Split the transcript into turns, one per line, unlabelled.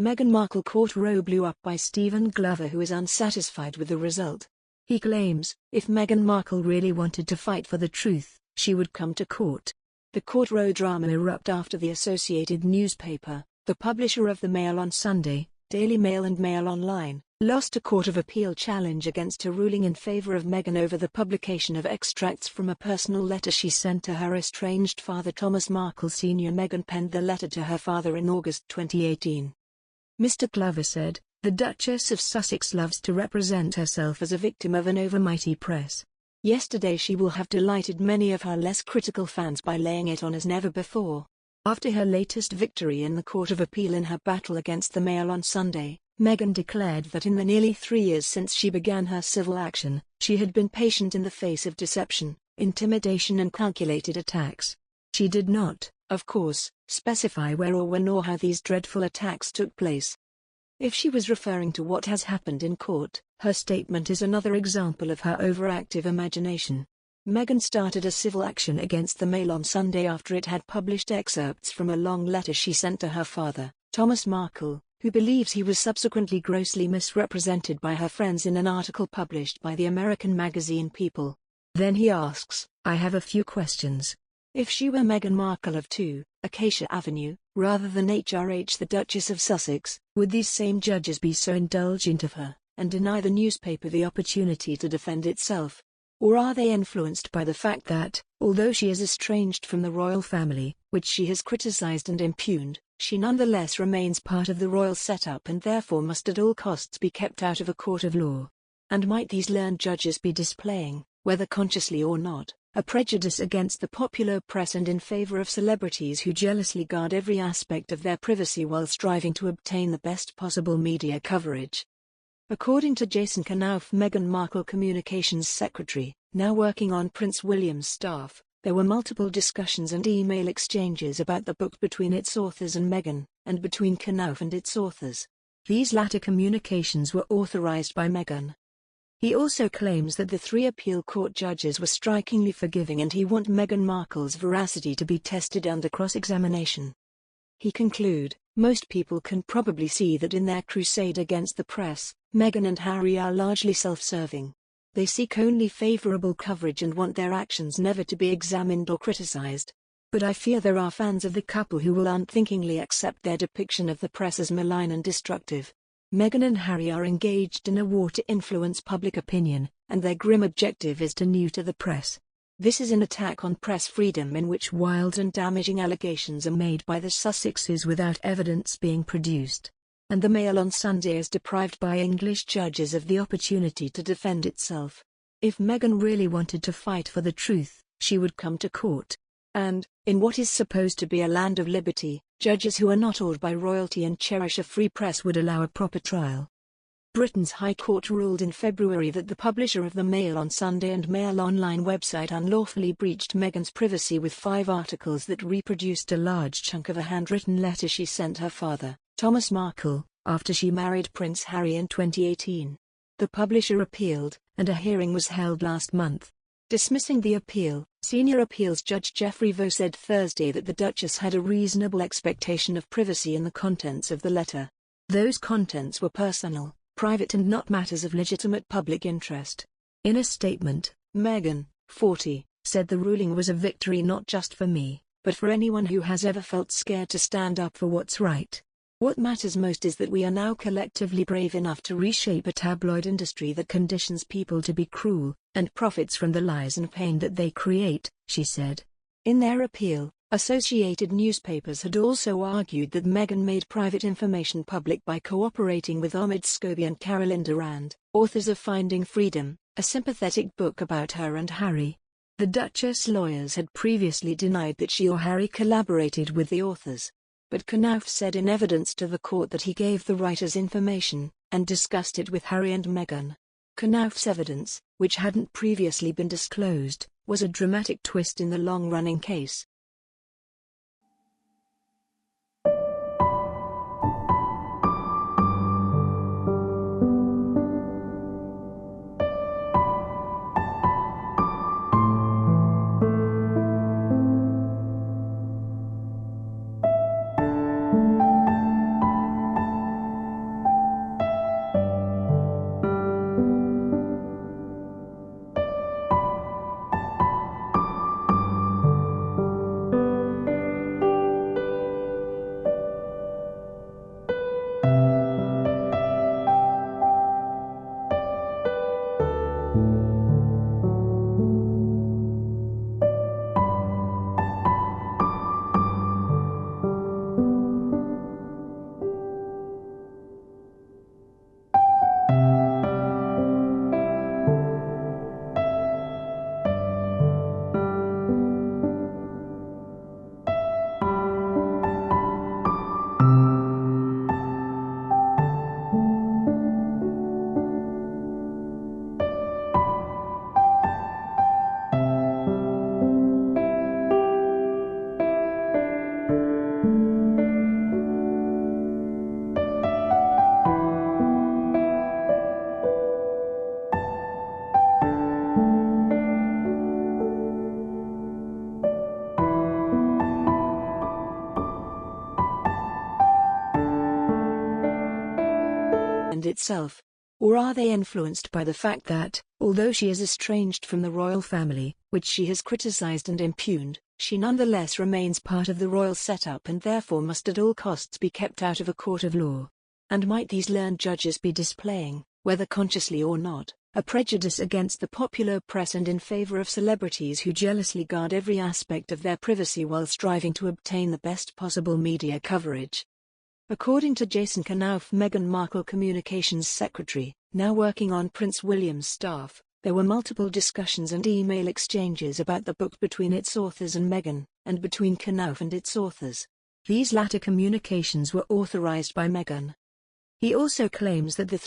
Meghan Markle court row blew up by Stephen Glover, who is unsatisfied with the result. He claims, if Meghan Markle really wanted to fight for the truth, she would come to court. The court row drama erupted after the Associated newspaper, the publisher of the Mail on Sunday, Daily Mail and MailOnline, lost a Court of Appeal challenge against a ruling in favour of Meghan over the publication of extracts from a personal letter she sent to her estranged father Thomas Markle Snr. Meghan penned the letter to her father in August 2018. Mr. Glover said, "The Duchess of Sussex loves to represent herself as a victim of an overmighty press. Yesterday she will have delighted many of her less critical fans by laying it on as never before." After her latest victory in the Court of Appeal in her battle against the Mail on Sunday, Meghan declared that in the nearly 3 years since she began her civil action, she had been patient in the face of deception, intimidation and calculated attacks. She did not, of course, specify where or when or how these dreadful attacks took place. If she was referring to what has happened in court, her statement is another example of her overactive imagination. Meghan started a civil action against the Mail on Sunday after it had published excerpts from a long letter she sent to her father, Thomas Markle, who believes he was subsequently grossly misrepresented by her friends in an article published by the American magazine People. Then he asks, "I have a few questions. If she were Meghan Markle of 2, Acacia Avenue, rather than HRH the Duchess of Sussex, would these same judges be so indulgent of her, and deny the newspaper the opportunity to defend itself? Or are they influenced by the fact that, although she is estranged from the royal family, which she has criticized and impugned, she nonetheless remains part of the royal setup and therefore must at all costs be kept out of a court of law? And might these learned judges be displaying, whether consciously or not, a prejudice against the popular press and in favor of celebrities who jealously guard every aspect of their privacy while striving to obtain the best possible media coverage?" According to Jason Knauf, Meghan Markle communications secretary, now working on Prince William's staff, there were multiple discussions and email exchanges about the book between its authors and Meghan, and between Knauf and its authors. These latter communications were authorized by Meghan. He also claims that the 3 appeal court judges were strikingly forgiving and he wants Meghan Markle's veracity to be tested under cross-examination. He concludes, "Most people can probably see that in their crusade against the press, Meghan and Harry are largely self-serving. They seek only favorable coverage and want their actions never to be examined or criticized. But I fear there are fans of the couple who will unthinkingly accept their depiction of the press as malign and destructive. Meghan and Harry are engaged in a war to influence public opinion, and their grim objective is to neuter the press. This is an attack on press freedom in which wild and damaging allegations are made by the Sussexes without evidence being produced. And the Mail on Sunday is deprived by English judges of the opportunity to defend itself. If Meghan really wanted to fight for the truth, she would come to court. And, in what is supposed to be a land of liberty, judges who are not awed by royalty and cherish a free press would allow a proper trial." Britain's High Court ruled in February that the publisher of the Mail on Sunday and MailOnline website unlawfully breached Meghan's privacy with 5 articles that reproduced a large chunk of a handwritten letter she sent her father, Thomas Markle, after she married Prince Harry in 2018. The publisher appealed, and a hearing was held last month. Dismissing the appeal, Senior Appeals Judge Geoffrey Vaux said Thursday that the Duchess had a reasonable expectation of privacy in the contents of the letter. Those contents were personal, private and not matters of legitimate public interest. In a statement, Meghan, 40, said the ruling was a victory not just for me, but for anyone who has ever felt scared to stand up for what's right. What matters most is that we are now collectively brave enough to reshape a tabloid industry that conditions people to be cruel, and profits from the lies and pain that they create, she said. In their appeal, Associated newspapers had also argued that Meghan made private information public by cooperating with Omid Scobie and Carolyn Durand, authors of Finding Freedom, a sympathetic book about her and Harry. The Duchess lawyers had previously denied that she or Harry collaborated with the authors. But Knauf said in evidence to the court that he gave the writers information, and discussed it with Harry and Meghan. Knauf's evidence, which hadn't previously been disclosed, was a dramatic twist in the long-running case. itself? Or are they influenced by the fact that, although she is estranged from the royal family, which she has criticized and impugned, she nonetheless remains part of the royal setup and therefore must at all costs be kept out of a court of law? And might these learned judges be displaying, whether consciously or not, a prejudice against the popular press and in favor of celebrities who jealously guard every aspect of their privacy while striving to obtain the best possible media coverage? According to Jason Knauf, Meghan Markle communications secretary, now working on Prince William's staff, there were multiple discussions and email exchanges about the book between its authors and Meghan, and between Knauf and its authors. These latter communications were authorized by Meghan. He also claims that the